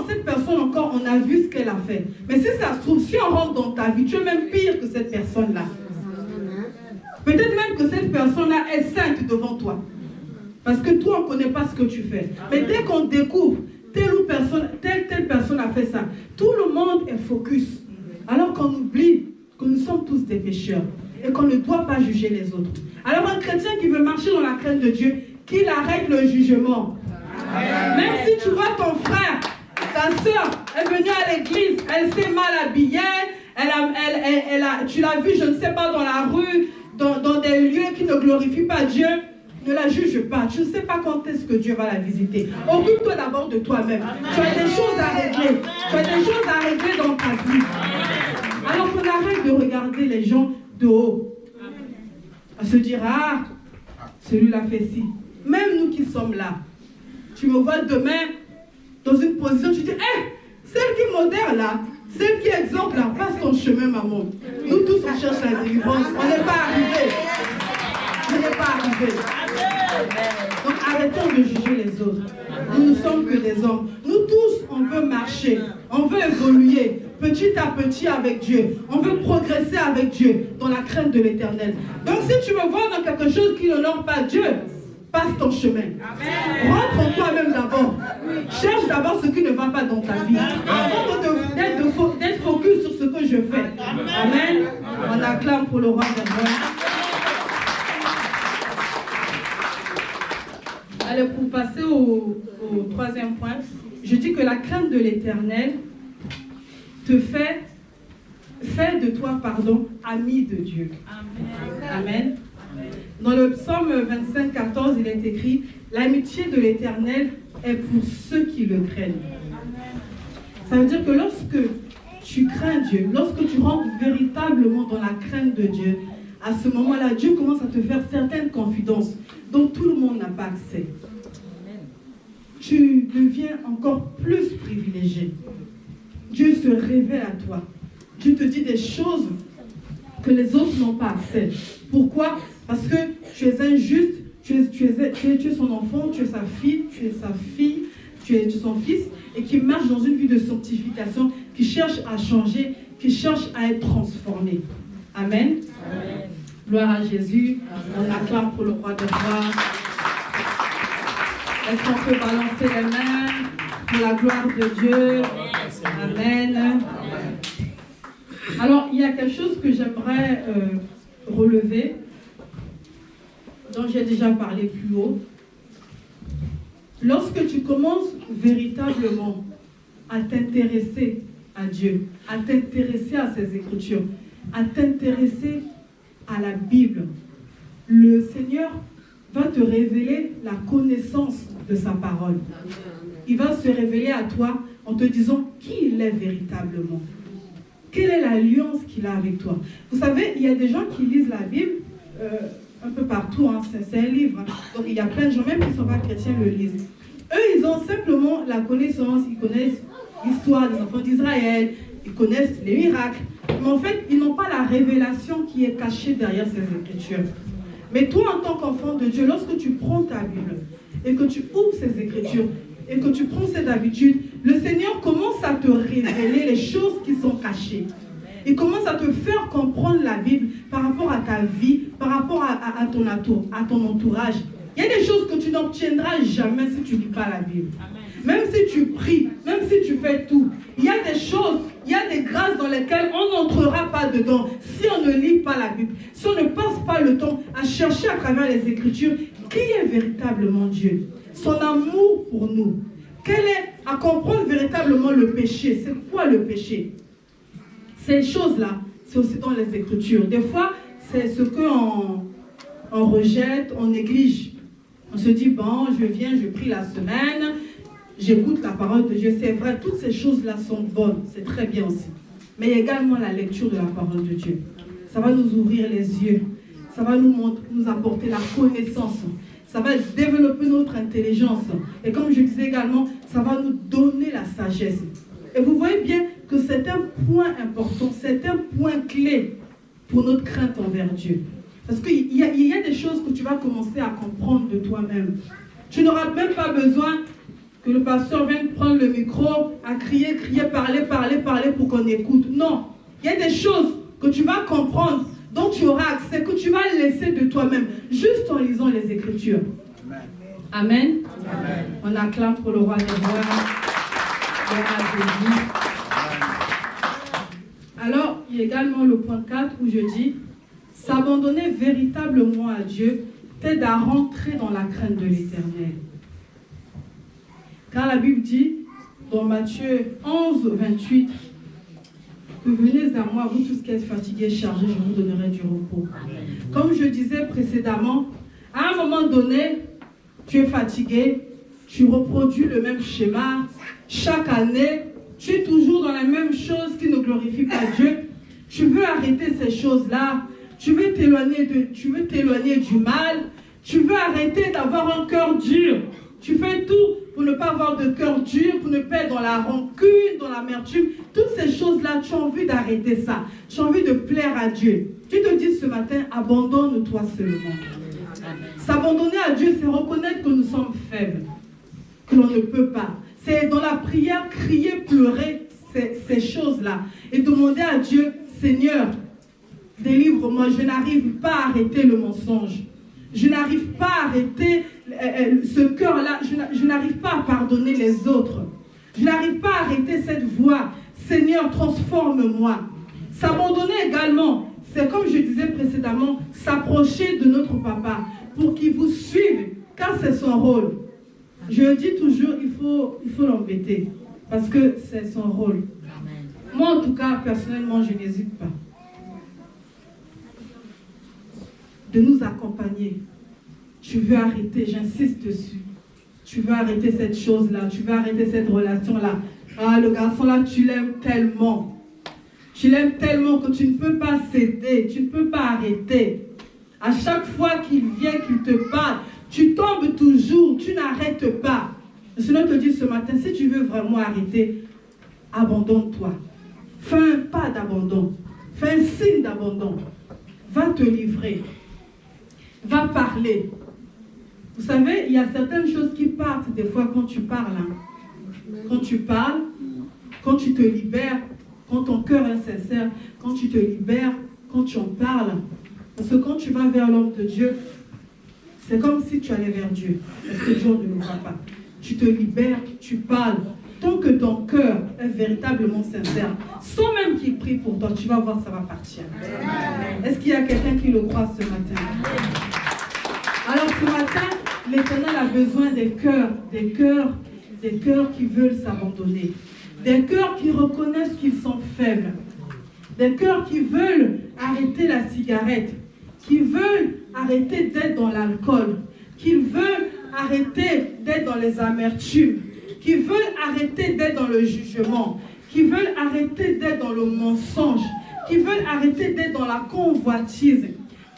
cette personne encore, on a vu ce qu'elle a fait. Mais si ça se trouve, si on rentre dans ta vie, tu es même pire que cette personne-là. Peut-être même que cette personne-là est sainte devant toi. Parce que toi, on ne connaît pas ce que tu fais. Mais dès qu'on découvre telle personne a fait ça. Tout le monde est focus. Alors qu'on oublie que nous sommes tous des pécheurs et qu'on ne doit pas juger les autres. Alors un chrétien qui veut marcher dans la crainte de Dieu, qu'il arrête le jugement. Amen. Même si tu vois ton frère, ta soeur est venue à l'église, elle s'est mal habillée, tu l'as vue, je ne sais pas, dans la rue, dans des lieux qui ne glorifient pas Dieu, ne la juge pas. Tu ne sais pas quand est-ce que Dieu va la visiter. Occupe-toi d'abord de toi-même. Tu as des choses à régler. Tu as des choses à régler dans ta vie. Alors qu'on arrête de regarder les gens de haut. À se dire, ah, celui-là fait ci. Même nous qui sommes là, tu me vois demain dans une position, tu dis, celle qui modère là, celle qui exhorte là, passe ton chemin, maman. Nous tous, on cherche la délivrance. On n'est pas arrivés. On n'est pas arrivés. Donc arrêtons de juger les autres. Nous ne sommes que des hommes. Nous tous, on veut marcher. On veut évoluer petit à petit avec Dieu. On veut progresser avec Dieu dans la crainte de l'Éternel. Donc si tu me vois dans quelque chose qui n'honore pas Dieu, passe ton chemin. Amen. Rentre en toi-même d'abord. Cherche d'abord ce qui ne va pas dans ta vie. Avant d'être focus sur ce que je fais. Amen. On acclame pour le roi des rois. Allez, pour passer au troisième point, je dis que la crainte de l'Éternel te fait de toi, ami de Dieu. Amen. Amen. Dans le psaume 25, 14, il est écrit « L'amitié de l'Éternel est pour ceux qui le craignent. » Ça veut dire que lorsque tu crains Dieu, lorsque tu rentres véritablement dans la crainte de Dieu, à ce moment-là, Dieu commence à te faire certaines confidences dont tout le monde n'a pas accès. Tu deviens encore plus privilégié. Dieu se révèle à toi. Dieu te dit des choses que les autres n'ont pas accès. Pourquoi? Parce que tu es injuste, tu es son enfant, tu es sa fille, tu es son fils, et qui marche dans une vie de sanctification, qui cherche à changer, qui cherche à être transformé. Amen. Amen. Gloire à Jésus. Amen. On acclame pour le roi des rois. Est-ce qu'on peut balancer les mains pour la gloire de Dieu? Amen. Amen. Alors, il y a quelque chose que j'aimerais relever, dont j'ai déjà parlé plus haut. Lorsque tu commences véritablement à t'intéresser à Dieu, à t'intéresser à ses Écritures, à t'intéresser à la Bible, le Seigneur va te révéler la connaissance de sa parole. Il va se révéler à toi en te disant qui il est véritablement. Quelle est l'alliance qu'il a avec toi? Vous savez, il y a des gens qui lisent la Bible un peu partout, hein, c'est un livre. Hein. Donc il y a plein de gens, même qui ne sont pas chrétiens, le lisent. Eux, ils ont simplement la connaissance, ils connaissent l'histoire des enfants d'Israël, ils connaissent les miracles. Mais en fait, ils n'ont pas la révélation qui est cachée derrière ces Écritures. Mais toi, en tant qu'enfant de Dieu, lorsque tu prends ta Bible et que tu ouvres ces Écritures et que tu prends cette habitude, le Seigneur commence à te révéler les choses qui sont cachées. Il commence à te faire comprendre la Bible par rapport à ta vie, par rapport à ton entourage. Il y a des choses que tu n'obtiendras jamais si tu ne lis pas la Bible. Même si tu pries, même si tu fais tout, il y a des choses, il y a des grâces dans lesquelles on n'entrera pas dedans si on ne lit pas la Bible, si on ne passe pas le temps à chercher à travers les Écritures qui est véritablement Dieu, son amour pour nous, à comprendre véritablement le péché. C'est quoi le péché? Ces choses-là, c'est aussi dans les Écritures. Des fois, c'est ce qu'on rejette, on néglige. On se dit, bon, je viens, je prie la semaine, j'écoute la parole de Dieu. C'est vrai, toutes ces choses-là sont bonnes, c'est très bien aussi. Mais il y a également la lecture de la parole de Dieu. Ça va nous ouvrir les yeux. Ça va nous apporter la connaissance. Ça va développer notre intelligence. Et comme je disais également, ça va nous donner la sagesse. Et vous voyez bien que c'est un point important, c'est un point clé pour notre crainte envers Dieu. Parce qu'il y a des choses que tu vas commencer à comprendre de toi-même. Tu n'auras même pas besoin que le pasteur vienne prendre le micro, à crier, parler pour qu'on écoute. Non, il y a des choses que tu vas comprendre, dont tu auras accès, que tu vas laisser de toi-même, juste en lisant les Écritures. Amen. Amen. On acclame pour le roi des rois. Gloire à Jésus. Alors, il y a également le point 4 où je dis, s'abandonner véritablement à Dieu t'aide à rentrer dans la crainte de l'Éternel. Car la Bible dit, dans Matthieu 11, 28, « Venez à moi, vous tous qui êtes fatigués et chargés, je vous donnerai du repos. » Comme je disais précédemment, à un moment donné, tu es fatigué, tu reproduis le même schéma. Chaque année, tu es toujours dans la même chose qui ne glorifie pas Dieu. Tu veux arrêter ces choses-là. Tu veux t'éloigner du mal. Tu veux arrêter d'avoir un cœur dur. Tu fais tout pour ne pas avoir de cœur dur, pour ne pas être dans la rancune, dans l'amertume. Toutes ces choses-là, tu as envie d'arrêter ça. Tu as envie de plaire à Dieu. Tu te dis ce matin, abandonne-toi seulement. S'abandonner à Dieu, c'est reconnaître que nous sommes faibles, que l'on ne peut pas. C'est dans la prière, crier, pleurer ces choses-là. Et demander à Dieu, Seigneur, délivre-moi, je n'arrive pas à arrêter le mensonge. Je n'arrive pas à arrêter ce cœur-là. Je n'arrive pas à pardonner les autres. Je n'arrive pas à arrêter cette voix. Seigneur, transforme-moi. S'abandonner également, c'est comme je disais précédemment, s'approcher de notre papa pour qu'il vous suive, car c'est son rôle. Je dis toujours, il faut l'embêter, parce que c'est son rôle. Moi, en tout cas, personnellement, je n'hésite pas de nous accompagner. Tu veux arrêter, j'insiste dessus. Tu veux arrêter cette chose-là, tu veux arrêter cette relation-là. Ah, le garçon-là, tu l'aimes tellement. Tu l'aimes tellement que tu ne peux pas céder, tu ne peux pas arrêter. À chaque fois qu'il vient, qu'il te parle, tu tombes toujours, tu n'arrêtes pas. Le Seigneur te dit ce matin, si tu veux vraiment arrêter, abandonne-toi. Fais un pas d'abandon. Fais un signe d'abandon. Va te livrer. Va parler. Vous savez, il y a certaines choses qui partent des fois quand tu parles. Quand tu parles, quand tu te libères, quand ton cœur est sincère, quand tu te libères, quand tu en parles. Parce que quand tu vas vers l'homme de Dieu, c'est comme si tu allais vers Dieu. Parce que Dieu ne le voit pas. Tu te libères, tu parles. Tant que ton cœur est véritablement sincère, sans même qu'il prie pour toi, tu vas voir, ça va partir. Est-ce qu'il y a quelqu'un qui le croit ce matin? Alors ce matin, l'Éternel a besoin des cœurs qui veulent s'abandonner. Des cœurs qui reconnaissent qu'ils sont faibles. Des cœurs qui veulent arrêter la cigarette. Qui veulent arrêter d'être dans l'alcool. Qui veulent arrêter d'être dans les amertumes. Qui veulent arrêter d'être dans le jugement. Qui veulent arrêter d'être dans le mensonge. Qui veulent arrêter d'être dans la convoitise.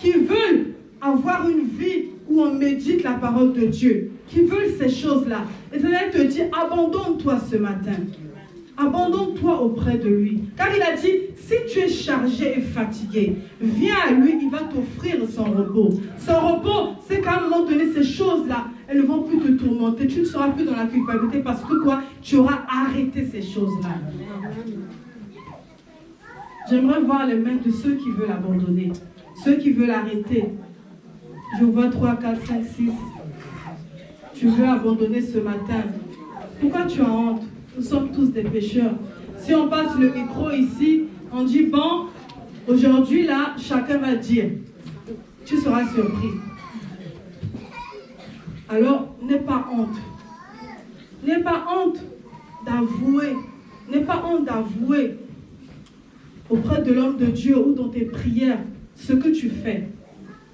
Qui veulent avoir une vie où on médite la parole de Dieu. Qui veulent ces choses-là. Et Seigneur te dit, abandonne-toi ce matin. Abandonne-toi auprès de lui. Car il a dit, si tu es chargé et fatigué, viens à lui, il va t'offrir son repos. Son repos, c'est qu'à un moment donné, ces choses-là, elles ne vont plus te tourmenter. Tu ne seras plus dans la culpabilité parce que quoi? Tu auras arrêté ces choses-là. J'aimerais voir les mains de ceux qui veulent abandonner. Ceux qui veulent arrêter. Je vois 3, 4, 5, 6. Tu veux abandonner ce matin. Pourquoi tu as honte? Nous sommes tous des pécheurs. Si on passe le micro ici, on dit, bon, aujourd'hui là, chacun va dire. Tu seras surpris. Alors, n'aie pas honte. N'aie pas honte d'avouer. N'aie pas honte d'avouer auprès de l'homme de Dieu ou dans tes prières ce que tu fais.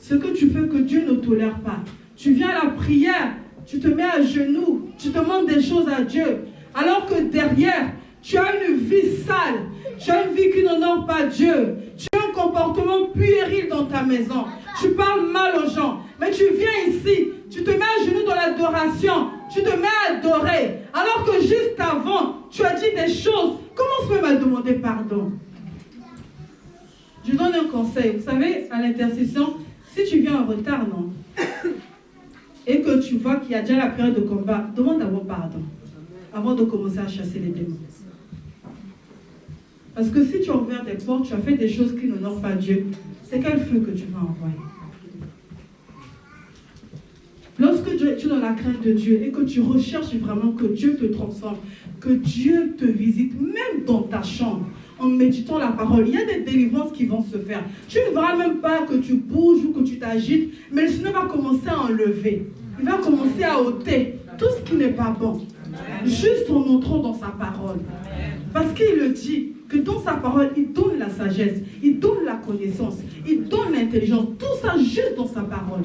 Ce que tu fais que Dieu ne tolère pas. Tu viens à la prière, tu te mets à genoux, tu demandes des choses à Dieu. Alors que derrière, tu as une vie sale, tu as une vie qui n'honore pas Dieu, tu as un comportement puéril dans ta maison, tu parles mal aux gens, mais tu viens ici, tu te mets à genoux dans l'adoration, tu te mets à adorer, alors que juste avant, tu as dit des choses, commence même à demander pardon. Je donne un conseil, vous savez, à l'intercession, si tu viens en retard, non, et que tu vois qu'il y a déjà la période de combat, demande d'abord pardon. Avant de commencer à chasser les démons. Parce que si tu as ouvert des portes, tu as fait des choses qui n'honorent pas Dieu, c'est quel feu que tu vas envoyer? Lorsque tu es dans la crainte de Dieu et que tu recherches vraiment que Dieu te transforme, que Dieu te visite, même dans ta chambre, en méditant la parole, il y a des délivrances qui vont se faire. Tu ne verras même pas que tu bouges ou que tu t'agites, mais le Seigneur va commencer à enlever. Il va commencer à ôter tout ce qui n'est pas bon. Juste en montrant dans sa parole. Parce qu'il le dit, que dans sa parole, il donne la sagesse, il donne la connaissance, il donne l'intelligence. Tout ça juste dans sa parole.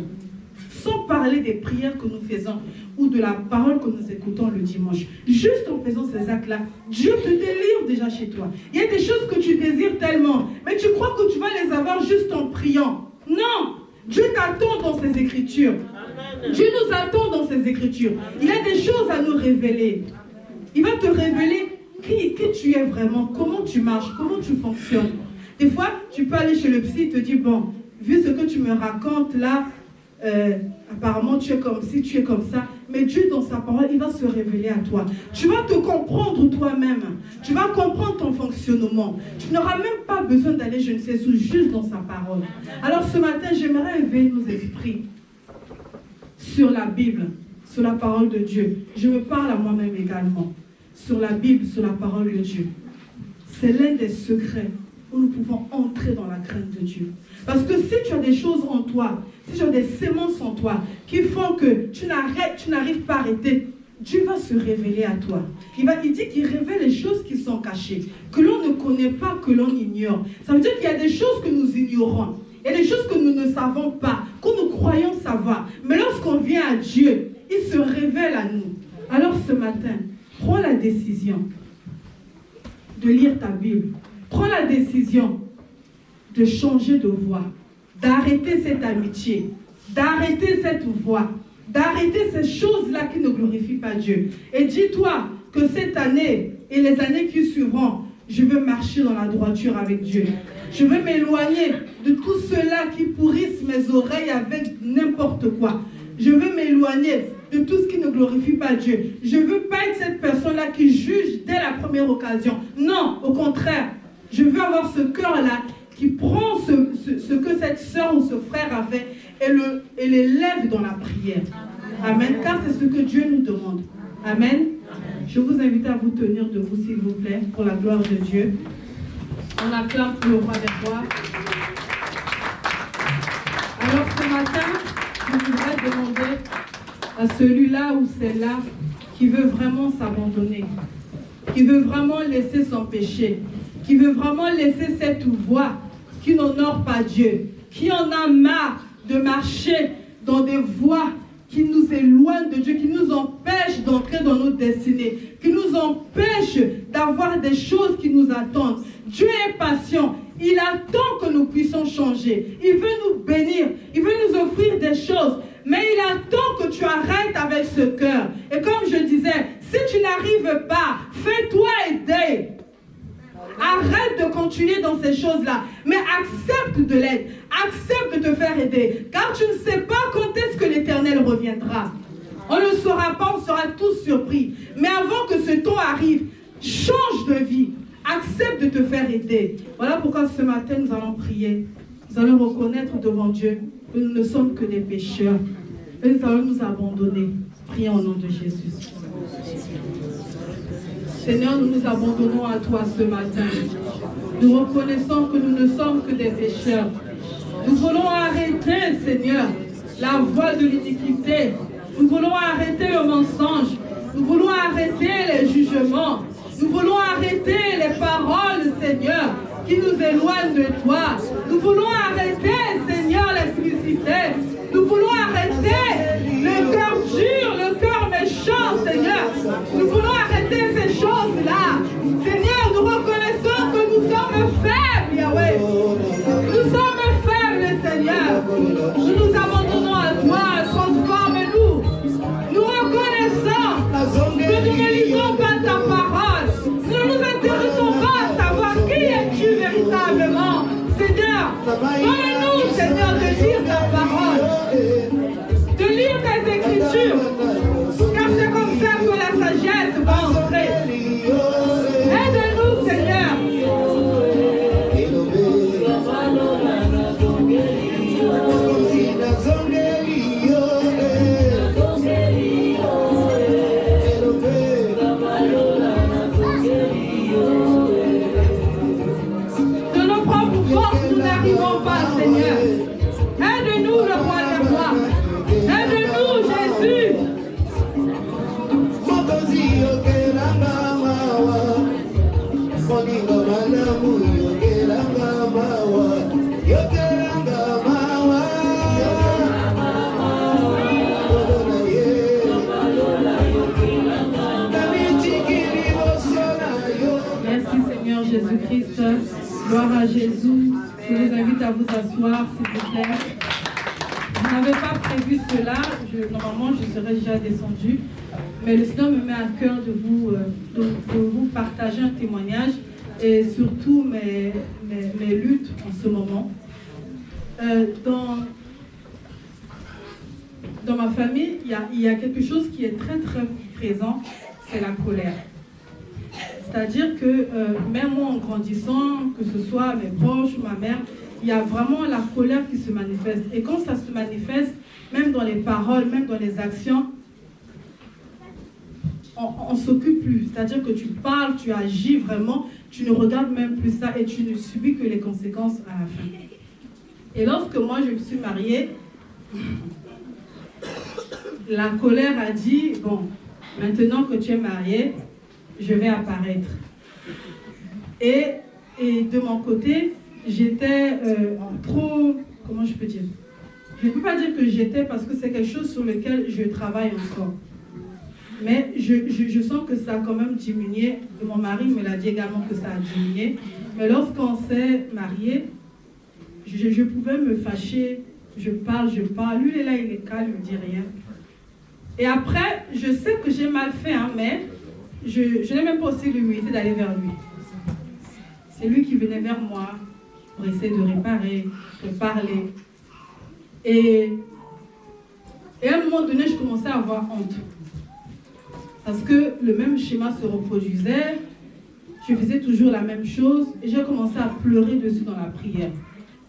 Sans parler des prières que nous faisons ou de la parole que nous écoutons le dimanche. Juste en faisant ces actes-là, Dieu te délivre déjà chez toi. Il y a des choses que tu désires tellement, mais tu crois que tu vas les avoir juste en priant. Non! Dieu t'attend dans ses écritures. Dieu nous attend dans ses écritures. Il a des choses à nous révéler. Il va te révéler qui tu es vraiment, comment tu marches, comment tu fonctionnes. Des fois, tu peux aller chez le psy et te dire, bon, vu ce que tu me racontes là, apparemment tu es comme ci, tu es comme ça, mais Dieu dans sa parole, il va se révéler à toi. Tu vas te comprendre toi-même, tu vas comprendre ton fonctionnement. Tu n'auras même pas besoin d'aller je ne sais où, juste dans sa parole. Alors ce matin, j'aimerais éveiller nos esprits sur la Bible, sur la parole de Dieu. Je me parle à moi-même également, sur la Bible, sur la parole de Dieu. C'est l'un des secrets où nous pouvons entrer dans la crainte de Dieu. Parce que si tu as des choses en toi, si tu as des sémences en toi qui font que tu n'arrives pas à arrêter, Dieu va se révéler à toi. Il dit qu'il révèle les choses qui sont cachées, que l'on ne connaît pas, que l'on ignore. Ça veut dire qu'il y a des choses que nous ignorons. Il y a des choses que nous ne savons pas, que nous croyons savoir. Mais lorsqu'on vient à Dieu, il se révèle à nous. Alors ce matin, prends la décision de lire ta Bible. Prends la décision de changer de voie, d'arrêter cette amitié, d'arrêter cette voie, d'arrêter ces choses-là qui ne glorifient pas Dieu. Et dis-toi que cette année et les années qui suivront, je veux marcher dans la droiture avec Dieu. Je veux m'éloigner de tout cela qui pourrissent mes oreilles avec n'importe quoi. Je veux m'éloigner de tout ce qui ne glorifie pas Dieu. Je ne veux pas être cette personne-là qui juge dès la première occasion. Non, au contraire. Je veux avoir ce cœur-là qui prend ce que cette soeur ou ce frère a fait et l'élève dans la prière. Amen. Car c'est ce que Dieu nous demande. Amen. Je vous invite à vous tenir debout, s'il vous plaît, pour la gloire de Dieu. On acclame pour le roi des rois. Alors ce matin, je voudrais demander à celui-là ou celle-là qui veut vraiment s'abandonner, qui veut vraiment laisser son péché, qui veut vraiment laisser cette voie qui n'honore pas Dieu, qui en a marre de marcher dans des voies qui nous éloignent de Dieu, qui nous empêchent d'entrer dans notre destinée, qui nous empêchent d'avoir des choses qui nous attendent. Dieu est patient. Il attend que nous puissions changer. Il veut nous bénir. Il veut nous offrir des choses. Mais il attend que tu arrêtes avec ce cœur. Et comme je disais, si tu n'arrives pas, fais-toi aider. Arrête de continuer dans ces choses-là. Mais accepte de l'aide. Accepte de te faire aider. Car tu ne sais pas quand est-ce que l'Éternel reviendra. On ne saura pas, on sera tous surpris. Mais avant que ce temps arrive, change de vie. Accepte de te faire aider. Voilà pourquoi ce matin nous allons prier. Nous allons reconnaître devant Dieu que nous ne sommes que des pécheurs. Et nous allons nous abandonner. Prions au nom de Jésus. Seigneur, nous nous abandonnons à toi ce matin. Nous reconnaissons que nous ne sommes que des pécheurs. Nous voulons arrêter, Seigneur, la voie de l'iniquité. Nous voulons arrêter le mensonge. Nous voulons arrêter les jugements. Nous voulons arrêter les paroles, Seigneur, qui nous éloignent de toi. Nous voulons arrêter, Seigneur, la publicité. Nous voulons arrêter le cœur dur, le cœur méchant, Seigneur. Nous voulons arrêter ces choses-là. Seigneur, nous reconnaissons que nous sommes faibles, Yahweh. Nous sommes faibles, Seigneur. Nous nous abandonnons à toi. Transforme-nous. Nous reconnaissons que nous ne lisons pas ta parole. Nous ne nous intéressons pas à savoir qui es-tu véritablement. Seigneur, donne-nous, Seigneur, de lire ta parole, de lire tes écritures, car c'est comme ça que la sagesse va entrer. Aide-nous, Seigneur. Jésus-Christ. Gloire à Jésus. Je vous invite à vous asseoir, s'il vous plaît. Je n'avais pas prévu cela. Normalement, je serais déjà descendue. Mais le Seigneur me met à cœur de vous partager un témoignage et surtout mes luttes en ce moment. Dans ma famille, il y a quelque chose qui est très très présent, c'est la colère. C'est-à-dire que même moi en grandissant, que ce soit mes proches, ma mère, il y a vraiment la colère qui se manifeste. Et quand ça se manifeste, même dans les paroles, même dans les actions, on ne s'occupe plus. C'est-à-dire que tu parles, tu agis vraiment, tu ne regardes même plus ça et tu ne subis que les conséquences à la fin. Et lorsque moi je me suis mariée, la colère a dit, bon, maintenant que tu es mariée, je vais apparaître. Et de mon côté, j'étais trop, comment je peux dire? Je ne peux pas dire que j'étais parce que c'est quelque chose sur lequel je travaille encore. Mais je sens que ça a quand même diminué. Et mon mari me l'a dit également que ça a diminué. Mais lorsqu'on s'est mariés, je pouvais me fâcher. Je parle. Lui, il est là, il est calme, il ne dit rien. Et après, je sais que j'ai mal fait, hein, mais je n'ai même pas aussi l'humilité d'aller vers lui. C'est lui qui venait vers moi pour essayer de réparer, de parler. Et à un moment donné, je commençais à avoir honte. Parce que le même schéma se reproduisait, je faisais toujours la même chose et j'ai commencé à pleurer dessus dans la prière.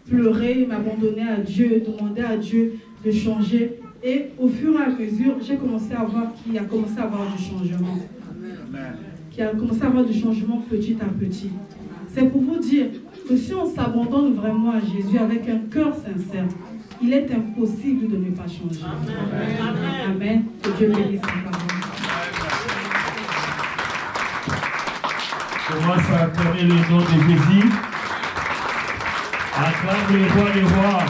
Pleurer, m'abandonner à Dieu, demander à Dieu de changer. Et au fur et à mesure, j'ai commencé à voir qu'il a commencé à avoir du changement. Qu'il a commencé à avoir du changement petit à petit. C'est pour vous dire que si on s'abandonne vraiment à Jésus avec un cœur sincère, il est impossible de ne pas changer. Amen. Amen. Que Dieu bénisse sa parole. Commence à acclamer le nom de Jésus. Acclame le roi des rois.